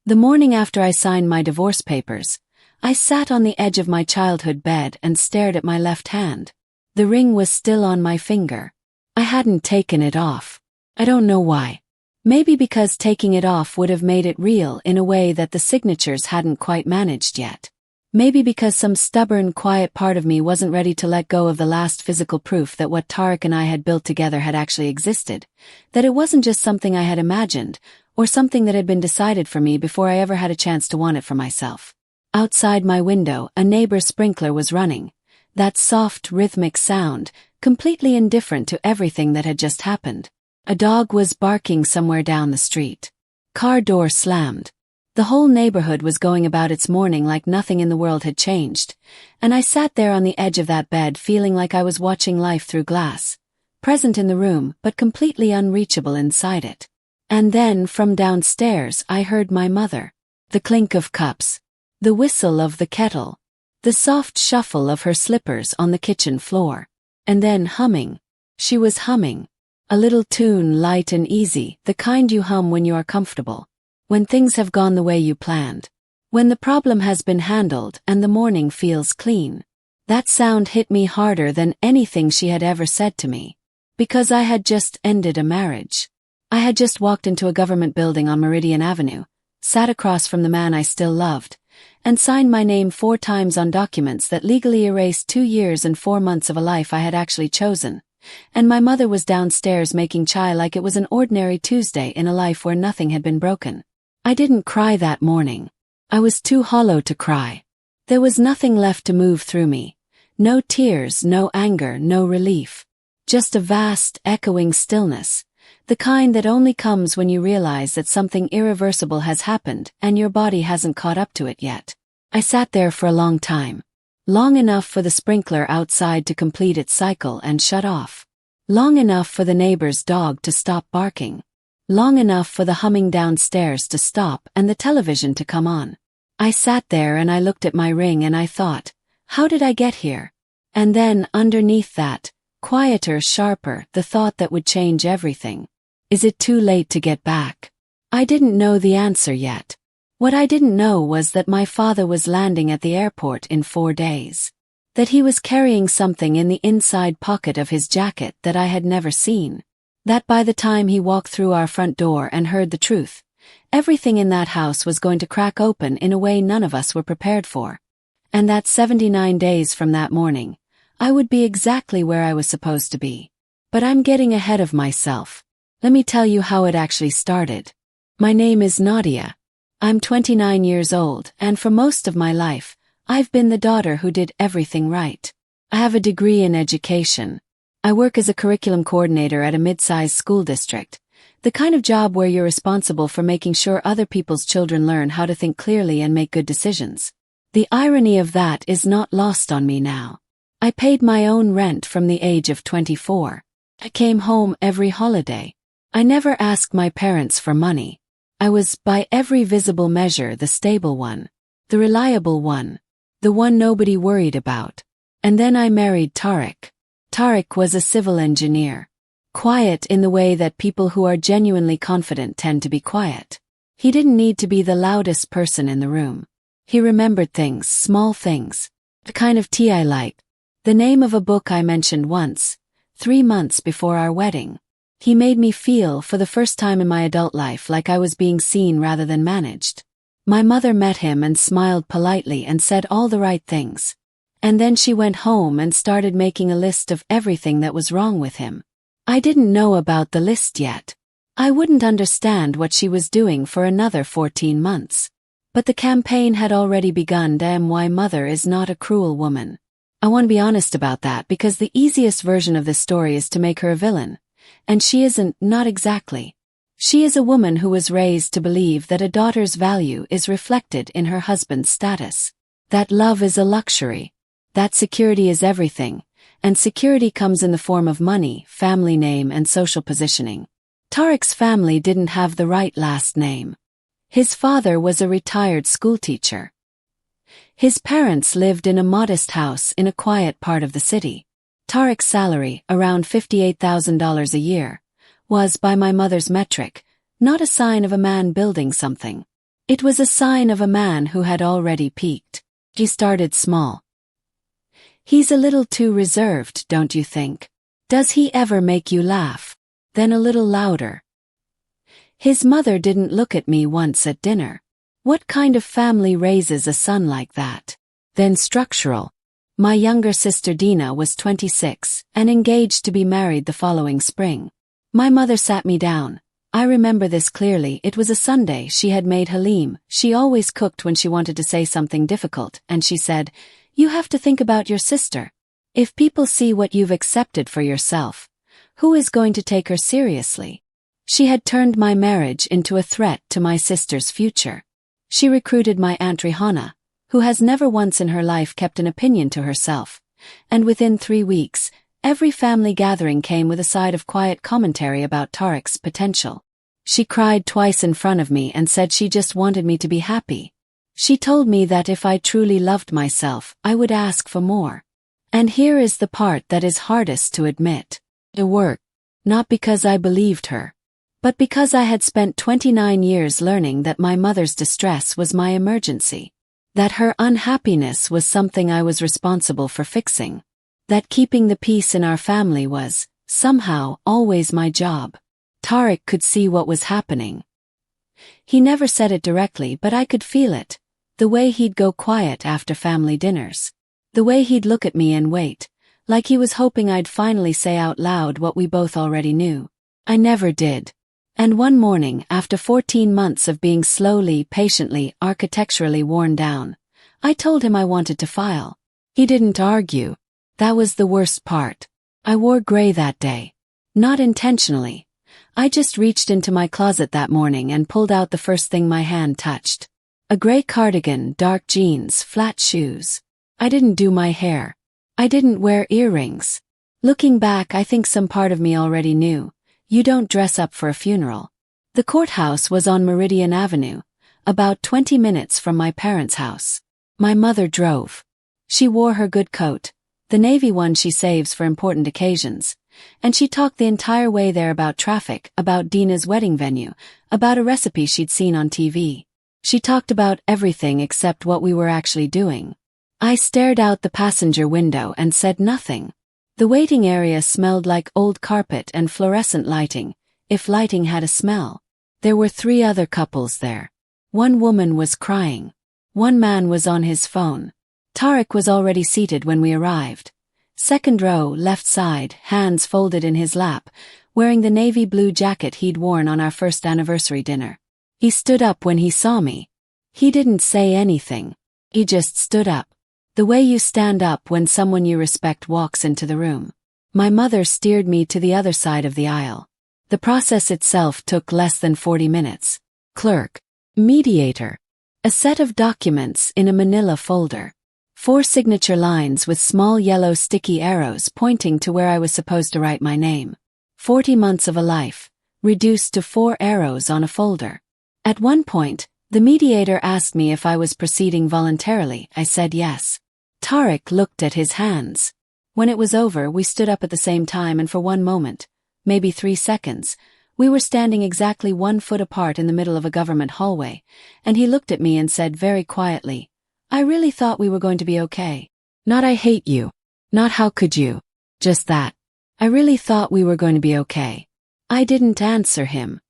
The morning after I signed my divorce papers, I sat on the edge of my childhood bed and stared at my left hand. The ring was still on my finger. I hadn't taken it off. I don't know why. Maybe because taking it off would have made it real in a way that the signatures hadn't quite managed yet. Maybe because some stubborn, quiet part of me wasn't ready to let go of the last physical proof that what Tariq and I had built together had actually existed, that it wasn't just something I had imagined, or something that had been decided for me before I ever had a chance to want it for myself. Outside my window, a neighbor's sprinkler was running. That soft, rhythmic sound, completely indifferent to everything that had just happened. A dog was barking somewhere down the street. Car door slammed. The whole neighborhood was going about its morning like nothing in the world had changed, and I sat there on the edge of that bed feeling like I was watching life through glass, present in the room but completely unreachable inside it. And then, from downstairs, I heard my mother. The clink of cups. The whistle of the kettle. The soft shuffle of her slippers on the kitchen floor. And then humming. She was humming. A little tune, light and easy, the kind you hum when you are comfortable. When things have gone the way you planned. When the problem has been handled and the morning feels clean. That sound hit me harder than anything she had ever said to me. Because I had just ended a marriage. I had just walked into a government building on Meridian Avenue, sat across from the man I still loved, and signed my name 4 times on documents that legally erased 2 years and 4 months of a life I had actually chosen. And my mother was downstairs making chai like it was an ordinary Tuesday in a life where nothing had been broken. I didn't cry that morning. I was too hollow to cry. There was nothing left to move through me. No tears, no anger, no relief. Just a vast, echoing stillness. The kind that only comes when you realize that something irreversible has happened and your body hasn't caught up to it yet. I sat there for a long time. Long enough for the sprinkler outside to complete its cycle and shut off. Long enough for the neighbor's dog to stop barking. Long enough for the humming downstairs to stop and the television to come on. I sat there and I looked at my ring and I thought, how did I get here? And then, underneath that, quieter, sharper, the thought that would change everything. Is it too late to get back? I didn't know the answer yet. What I didn't know was that my father was landing at the airport in 4 days. That he was carrying something in the inside pocket of his jacket that I had never seen. That by the time he walked through our front door and heard the truth, everything in that house was going to crack open in a way none of us were prepared for. And that 79 days from that morning, I would be exactly where I was supposed to be. But I'm getting ahead of myself. Let me tell you how it actually started. My name is Nadia. I'm 29 years old, and for most of my life, I've been the daughter who did everything right. I have a degree in education. I work as a curriculum coordinator at a mid-sized school district, the kind of job where you're responsible for making sure other people's children learn how to think clearly and make good decisions. The irony of that is not lost on me now. I paid my own rent from the age of 24. I came home every holiday. I never asked my parents for money. I was, by every visible measure, the stable one, the reliable one, the one nobody worried about. And then I married Tariq. Tariq was a civil engineer. Quiet in the way that people who are genuinely confident tend to be quiet. He didn't need to be the loudest person in the room. He remembered things, small things. The kind of tea I liked. The name of a book I mentioned once, 3 months before our wedding. He made me feel, for the first time in my adult life, like I was being seen rather than managed. My mother met him and smiled politely and said all the right things. And then she went home and started making a list of everything that was wrong with him. I didn't know about the list yet. I wouldn't understand what she was doing for another 14 months. But the campaign had already begun. Damn, why mother is not a cruel woman. I want to be honest about that because the easiest version of this story is to make her a villain. And she isn't, not exactly. She is a woman who was raised to believe that a daughter's value is reflected in her husband's status. That love is a luxury. That security is everything, and security comes in the form of money, family name and social positioning. Tariq's family didn't have the right last name. His father was a retired schoolteacher. His parents lived in a modest house in a quiet part of the city. Tariq's salary, around $58,000 a year, was, by my mother's metric, not a sign of a man building something. It was a sign of a man who had already peaked. He started small. He's a little too reserved, don't you think? Does he ever make you laugh? Then a little louder. His mother didn't look at me once at dinner. What kind of family raises a son like that? Then structural. My younger sister Dina was 26 and engaged to be married the following spring. My mother sat me down. I remember this clearly. It was a Sunday. She had made halim. She always cooked when she wanted to say something difficult, and she said, "You have to think about your sister. If people see what you've accepted for yourself, who is going to take her seriously?" She had turned my marriage into a threat to my sister's future. She recruited my Aunt Rihanna, who has never once in her life kept an opinion to herself, and within 3 weeks, every family gathering came with a side of quiet commentary about Tariq's potential. She cried twice in front of me and said she just wanted me to be happy. She told me that if I truly loved myself, I would ask for more. And here is the part that is hardest to admit. It worked, not because I believed her, but because I had spent 29 years learning that my mother's distress was my emergency, that her unhappiness was something I was responsible for fixing, that keeping the peace in our family was, somehow, always my job. Tariq could see what was happening. He never said it directly, but I could feel it. The way he'd go quiet after family dinners. The way he'd look at me and wait, like he was hoping I'd finally say out loud what we both already knew. I never did. And one morning, after 14 months of being slowly, patiently, architecturally worn down, I told him I wanted to file. He didn't argue. That was the worst part. I wore gray that day. Not intentionally. I just reached into my closet that morning and pulled out the first thing my hand touched. A gray cardigan, dark jeans, flat shoes. I didn't do my hair. I didn't wear earrings. Looking back, I think some part of me already knew. You don't dress up for a funeral. The courthouse was on Meridian Avenue, about 20 minutes from my parents' house. My mother drove. She wore her good coat, the navy one she saves for important occasions, and she talked the entire way there about traffic, about Dina's wedding venue, about a recipe she'd seen on TV. She talked about everything except what we were actually doing. I stared out the passenger window and said nothing. The waiting area smelled like old carpet and fluorescent lighting, if lighting had a smell. There were 3 other couples there. One woman was crying. One man was on his phone. Tariq was already seated when we arrived. Second row, left side, hands folded in his lap, wearing the navy blue jacket he'd worn on our first anniversary dinner. He stood up when he saw me. He didn't say anything. He just stood up. The way you stand up when someone you respect walks into the room. My mother steered me to the other side of the aisle. The process itself took less than 40 minutes. Clerk. Mediator. A set of documents in a manila folder. 4 signature lines with small yellow sticky arrows pointing to where I was supposed to write my name. 40 months of a life, reduced to 4 arrows on a folder. At one point, the mediator asked me if I was proceeding voluntarily. I said yes. Tariq looked at his hands. When it was over, we stood up at the same time, and for one moment, maybe 3 seconds, we were standing exactly 1 foot apart in the middle of a government hallway, and he looked at me and said very quietly, "I really thought we were going to be okay. Not I hate you. Not how could you. Just that. I really thought we were going to be okay." I didn't answer him.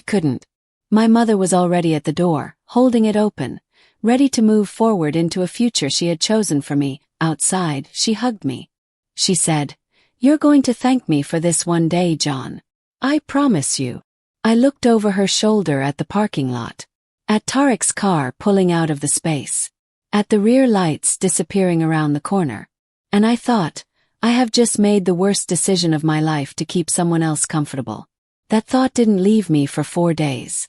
Couldn't. My mother was already at the door, holding it open, ready to move forward into a future she had chosen for me. Outside, she hugged me. She said, "You're going to thank me for this one day, John. I promise you." I looked over her shoulder at the parking lot. At Tariq's car pulling out of the space. At the rear lights disappearing around the corner. And I thought, I have just made the worst decision of my life to keep someone else comfortable. That thought didn't leave me for 4 days.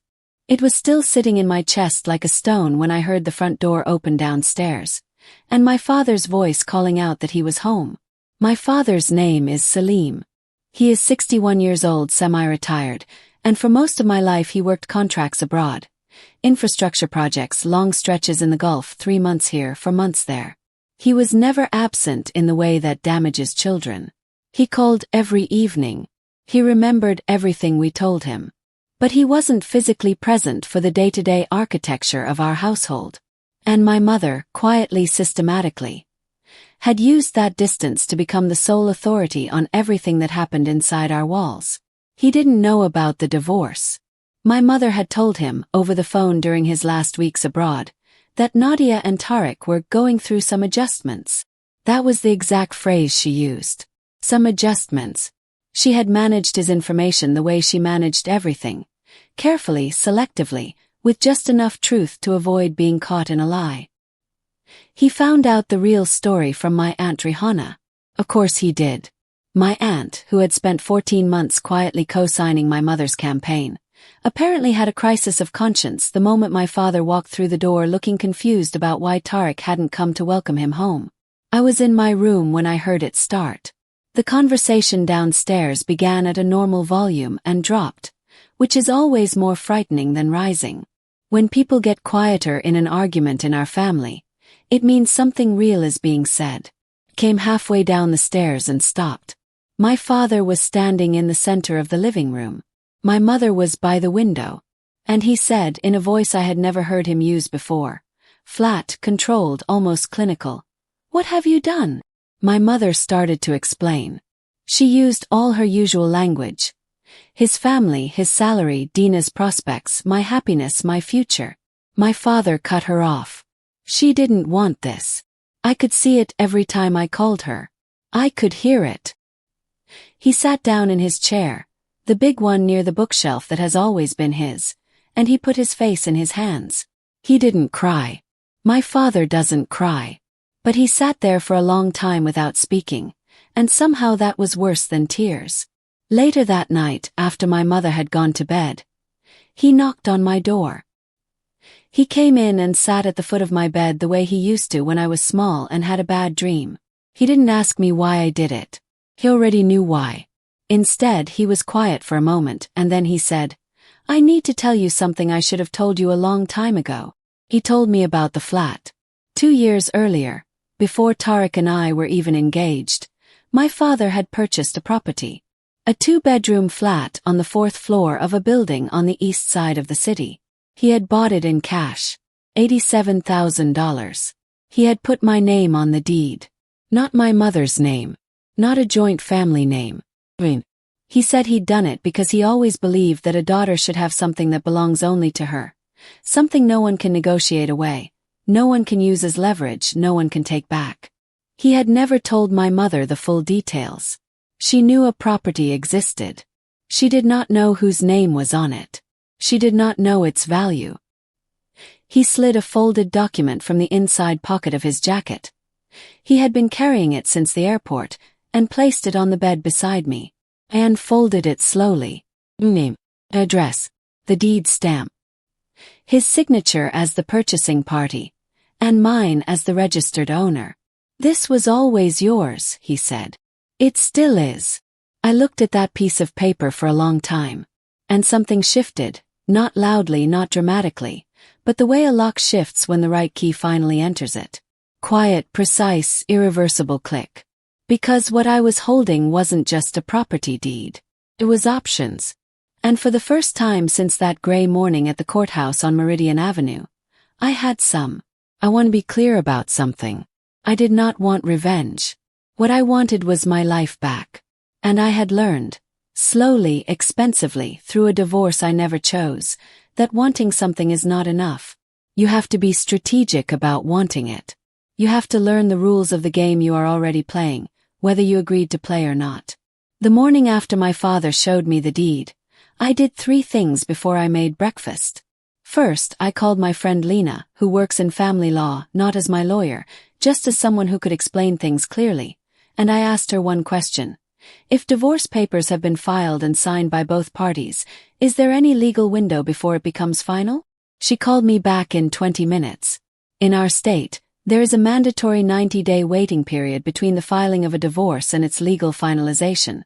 It was still sitting in my chest like a stone when I heard the front door open downstairs, and my father's voice calling out that he was home. My father's name is Salim. He is 61 years old, semi-retired, and for most of my life he worked contracts abroad. Infrastructure projects, long stretches in the Gulf, 3 months here, 4 months there. He was never absent in the way that damages children. He called every evening. He remembered everything we told him. But he wasn't physically present for the day-to-day architecture of our household. And my mother, quietly, systematically, had used that distance to become the sole authority on everything that happened inside our walls. He didn't know about the divorce. My mother had told him, over the phone during his last weeks abroad, that Nadia and Tariq were going through some adjustments. That was the exact phrase she used. Some adjustments. She had managed his information the way she managed everything. Carefully, selectively, with just enough truth to avoid being caught in a lie. He found out the real story from my Aunt Rihanna. Of course he did. My aunt, who had spent 14 months quietly co-signing my mother's campaign, apparently had a crisis of conscience the moment my father walked through the door looking confused about why Tariq hadn't come to welcome him home. I was in my room when I heard it start. The conversation downstairs began at a normal volume and dropped, which is always more frightening than rising. When people get quieter in an argument in our family, it means something real is being said. Came halfway down the stairs and stopped. My father was standing in the center of the living room. My mother was by the window. And he said, in a voice I had never heard him use before, flat, controlled, almost clinical, "What have you done?" My mother started to explain. She used all her usual language. His family, his salary, Dina's prospects, my happiness, my future. My father cut her off. She didn't want this. I could see it every time I called her. I could hear it. He sat down in his chair, the big one near the bookshelf that has always been his, and he put his face in his hands. He didn't cry. My father doesn't cry. But he sat there for a long time without speaking, and somehow that was worse than tears. Later that night, after my mother had gone to bed, he knocked on my door. He came in and sat at the foot of my bed the way he used to when I was small and had a bad dream. He didn't ask me why I did it. He already knew why. Instead, he was quiet for a moment, and then he said, "I need to tell you something I should have told you a long time ago." He told me about the flat. 2 years earlier, before Tariq and I were even engaged, my father had purchased a property. A 2-bedroom flat on the 4th floor of a building on the east side of the city. He had bought it in cash. $87,000. He had put my name on the deed. Not my mother's name. Not a joint family name. He said he'd done it because he always believed that a daughter should have something that belongs only to her. Something no one can negotiate away. No one can use as leverage, no one can take back. He had never told my mother the full details. She knew a property existed. She did not know whose name was on it. She did not know its value. He slid a folded document from the inside pocket of his jacket. He had been carrying it since the airport, and placed it on the bed beside me. I unfolded it slowly. Name, address, the deed stamp. His signature as the purchasing party, and mine as the registered owner. "This was always yours," he said. "It still is." I looked at that piece of paper for a long time. And something shifted, not loudly, not dramatically, but the way a lock shifts when the right key finally enters it. Quiet, precise, irreversible click. Because what I was holding wasn't just a property deed. It was options. And for the first time since that gray morning at the courthouse on Meridian Avenue, I had some. I want to be clear about something. I did not want revenge. What I wanted was my life back. And I had learned, slowly, expensively, through a divorce I never chose, that wanting something is not enough. You have to be strategic about wanting it. You have to learn the rules of the game you are already playing, whether you agreed to play or not. The morning after my father showed me the deed, I did 3 things before I made breakfast. First, I called my friend Lena, who works in family law, not as my lawyer, just as someone who could explain things clearly, and I asked her one question. If divorce papers have been filed and signed by both parties, is there any legal window before it becomes final? She called me back in 20 minutes. In our state, there is a mandatory 90-day waiting period between the filing of a divorce and its legal finalization.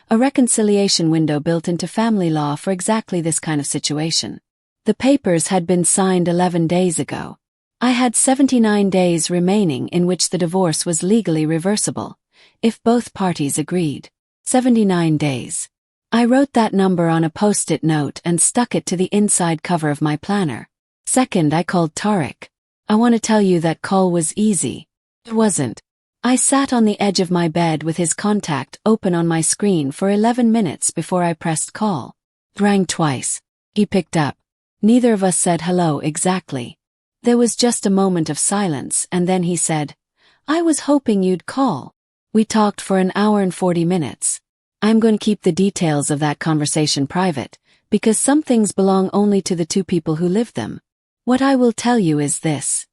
A reconciliation window built into family law for exactly this kind of situation. The papers had been signed 11 days ago. I had 79 days remaining in which the divorce was legally reversible, if both parties agreed. 79 days. I wrote that number on a post-it note and stuck it to the inside cover of my planner. Second, I called Tariq. I want to tell you that call was easy. It wasn't. I sat on the edge of my bed with his contact open on my screen for 11 minutes before I pressed call. It rang twice. He picked up. Neither of us said hello exactly. There was just a moment of silence, and then he said, "I was hoping you'd call." We talked for an hour and 40 minutes. I'm going to keep the details of that conversation private, because some things belong only to the two people who lived them. What I will tell you is this.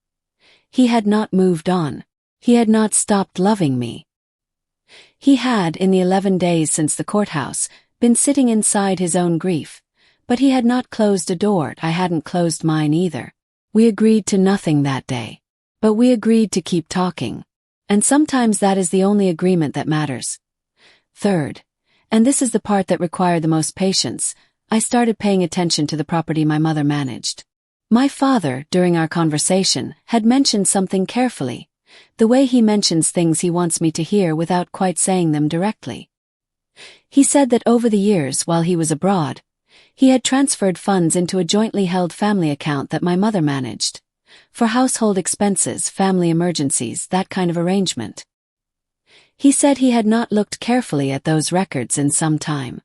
He had not moved on. He had not stopped loving me. He had, in the 11 days since the courthouse, been sitting inside his own grief, but he had not closed a door. I hadn't closed mine either. We agreed to nothing that day. But we agreed to keep talking. And sometimes that is the only agreement that matters. Third, and this is the part that required the most patience, I started paying attention to the property my mother managed. My father, during our conversation, had mentioned something carefully, the way he mentions things he wants me to hear without quite saying them directly. He said that over the years while he was abroad, he had transferred funds into a jointly held family account that my mother managed, for household expenses, family emergencies, that kind of arrangement. He said he had not looked carefully at those records in some time.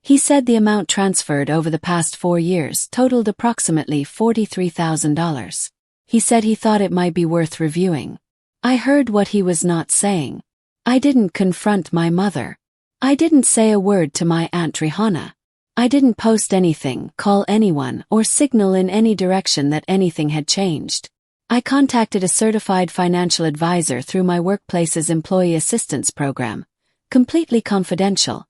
He said the amount transferred over the past 4 years totaled approximately $43,000. He said he thought it might be worth reviewing. I heard what he was not saying. I didn't confront my mother. I didn't say a word to my Aunt Rihanna. I didn't post anything, call anyone, or signal in any direction that anything had changed. I contacted a certified financial advisor through my workplace's employee assistance program, completely confidential,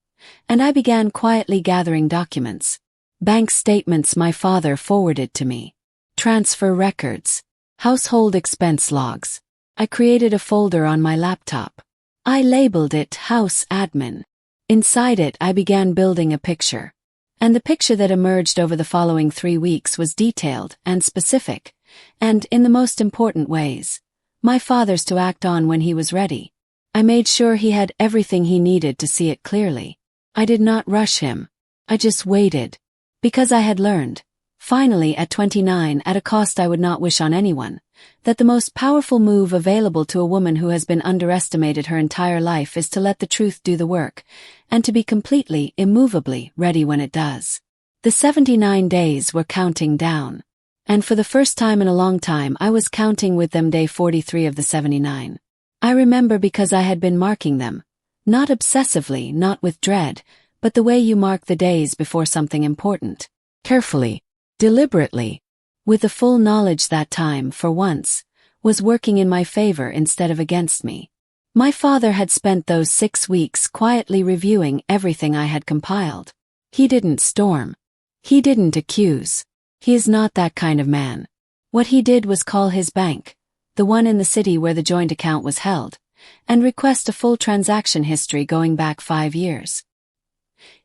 and I began quietly gathering documents. Bank statements my father forwarded to me. Transfer records. Household expense logs. I created a folder on my laptop. I labeled it House Admin. Inside it I began building a picture. And the picture that emerged over the following 3 weeks was detailed and specific, and, in the most important ways, my father's to act on when he was ready. I made sure he had everything he needed to see it clearly. I did not rush him. I just waited. Because I had learned, finally at 29, at a cost I would not wish on anyone, that the most powerful move available to a woman who has been underestimated her entire life is to let the truth do the work, and to be completely, immovably ready when it does. The 79 days were counting down. And for the first time in a long time I was counting with them day 43 of the 79. I remember because I had been marking them, not obsessively, not with dread, but the way you mark the days before something important. Carefully, deliberately, with the full knowledge that time, for once, was working in my favor instead of against me. My father had spent those 6 weeks quietly reviewing everything I had compiled. He didn't storm. He didn't accuse. He is not that kind of man. What he did was call his bank, the one in the city where the joint account was held, and request a full transaction history going back 5 years.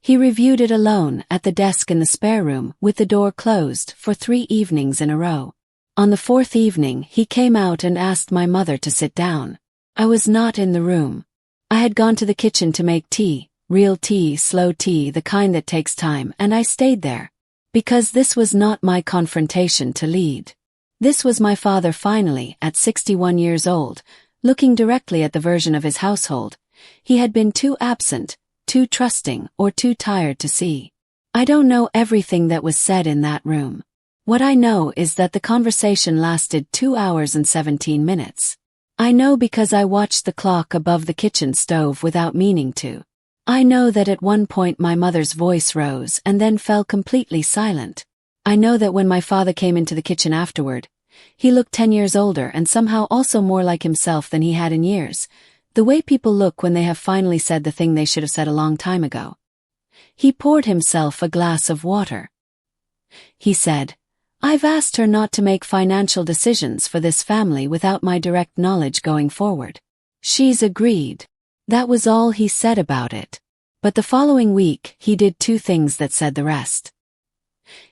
He reviewed it alone at the desk in the spare room with the door closed for 3 evenings in a row. On the 4th evening he came out and asked my mother to sit down. I was not in the room. I had gone to the kitchen to make tea, real tea, slow tea, the kind that takes time, and I stayed there. Because this was not my confrontation to lead. This was my father finally, at 61 years old, looking directly at the version of his household he had been too absent, too trusting, or too tired to see. I don't know everything that was said in that room. What I know is that the conversation lasted 2 hours and 17 minutes. I know because I watched the clock above the kitchen stove without meaning to. I know that at one point my mother's voice rose and then fell completely silent. I know that when my father came into the kitchen afterward, he looked 10 years older and somehow also more like himself than he had in years, the way people look when they have finally said the thing they should have said a long time ago. He poured himself a glass of water. He said, "I've asked her not to make financial decisions for this family without my direct knowledge going forward. She's agreed." That was all he said about it. But the following week he did 2 things that said the rest.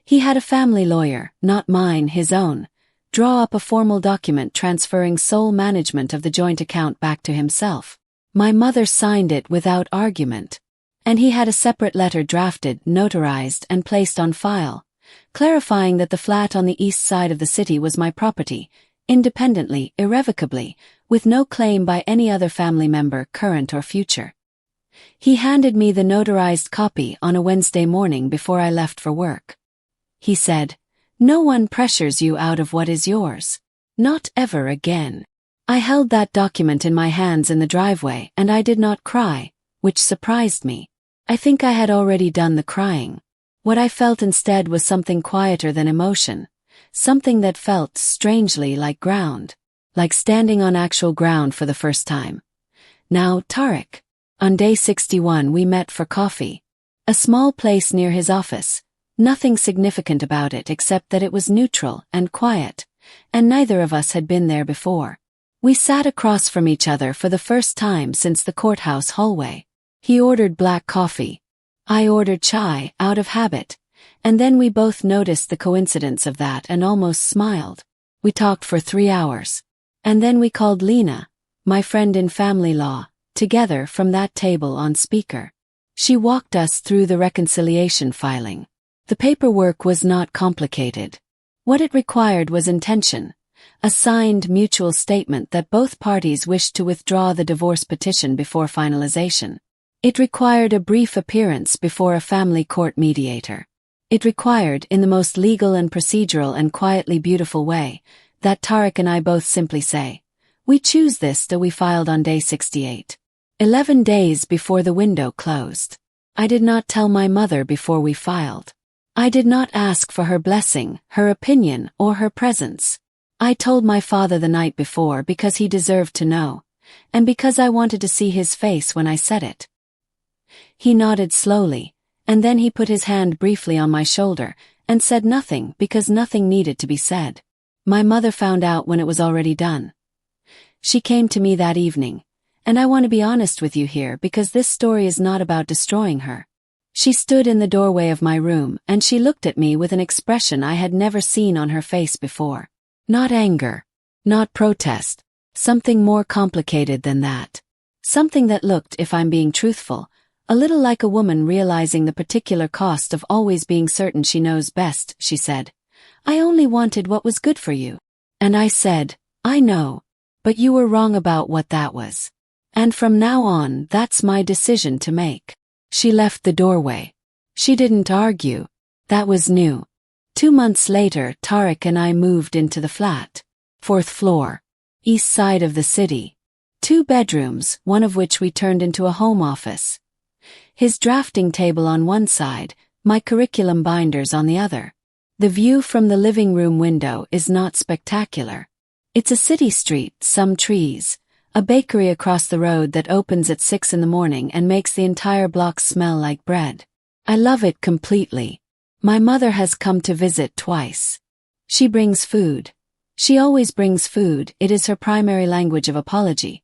He had a family lawyer, not mine, his own, draw up a formal document transferring sole management of the joint account back to himself. My mother signed it without argument. And he had a separate letter drafted, notarized, and placed on file, clarifying that the flat on the east side of the city was my property, independently, irrevocably, with no claim by any other family member, current or future. He handed me the notarized copy on a Wednesday morning before I left for work. He said, "No one pressures you out of what is yours. Not ever again." I held that document in my hands in the driveway and I did not cry, which surprised me. I think I had already done the crying. What I felt instead was something quieter than emotion, something that felt strangely like ground, like standing on actual ground for the first time. Now, Tariq. On day 61 we met for coffee. A small place near his office, nothing significant about it except that it was neutral and quiet, and neither of us had been there before. We sat across from each other for the first time since the courthouse hallway. He ordered black coffee. I ordered chai, out of habit, and then we both noticed the coincidence of that and almost smiled. We talked for 3 hours. And then we called Lena, my friend in family law, together from that table on speaker. She walked us through the reconciliation filing. The paperwork was not complicated. What it required was intention, a signed mutual statement that both parties wished to withdraw the divorce petition before finalization. It required a brief appearance before a family court mediator. It required, in the most legal and procedural and quietly beautiful way, that Tariq and I both simply say, "We choose this," that we filed on day 68. 11 days before the window closed. I did not tell my mother before we filed. I did not ask for her blessing, her opinion, or her presence. I told my father the night before because he deserved to know, and because I wanted to see his face when I said it. He nodded slowly, and then he put his hand briefly on my shoulder and said nothing because nothing needed to be said. My mother found out when it was already done. She came to me that evening, and I want to be honest with you here because this story is not about destroying her. She stood in the doorway of my room and she looked at me with an expression I had never seen on her face before. Not anger, not protest, something more complicated than that. Something that looked, if I'm being truthful, a little like a woman realizing the particular cost of always being certain she knows best. She said, "I only wanted what was good for you." And I said, "I know, but you were wrong about what that was. And from now on, that's my decision to make." She left the doorway. She didn't argue. That was new. 2 months later, Tariq and I moved into the flat. 4th floor. East side of the city. 2 bedrooms, one of which we turned into a home office. His drafting table on one side, my curriculum binders on the other. The view from the living room window is not spectacular. It's a city street, some trees, a bakery across the road that opens at 6 in the morning and makes the entire block smell like bread. I love it completely. My mother has come to visit twice. She brings food. She always brings food, it is her primary language of apology.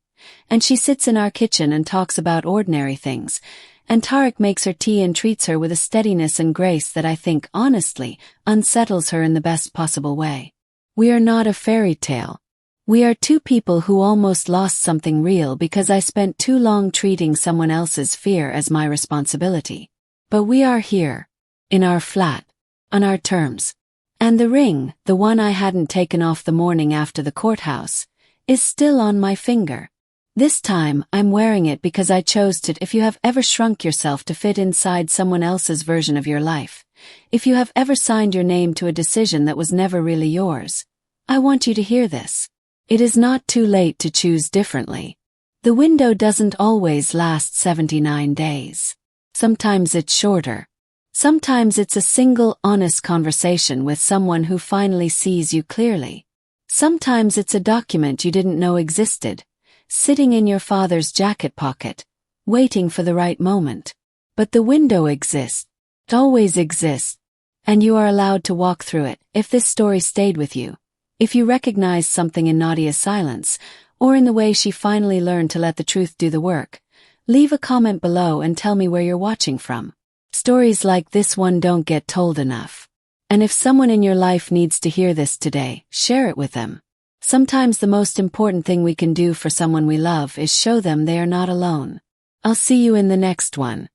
And she sits in our kitchen and talks about ordinary things, and Tariq makes her tea and treats her with a steadiness and grace that I think, honestly, unsettles her in the best possible way. We are not a fairy tale. We are 2 people who almost lost something real because I spent too long treating someone else's fear as my responsibility. But we are here. In our flat. On our terms. And the ring, the one I hadn't taken off the morning after the courthouse, is still on my finger. This time, I'm wearing it because I chose to. If you have ever shrunk yourself to fit inside someone else's version of your life, if you have ever signed your name to a decision that was never really yours, I want you to hear this. It is not too late to choose differently. The window doesn't always last 79 days. Sometimes it's shorter. Sometimes it's a single, honest conversation with someone who finally sees you clearly. Sometimes it's a document you didn't know existed, sitting in your father's jacket pocket, waiting for the right moment. But the window exists. It always exists. And you are allowed to walk through it. If this story stayed with you, if you recognize something in Nadia's silence, or in the way she finally learned to let the truth do the work, leave a comment below and tell me where you're watching from. Stories like this one don't get told enough. And if someone in your life needs to hear this today, share it with them. Sometimes the most important thing we can do for someone we love is show them they are not alone. I'll see you in the next one.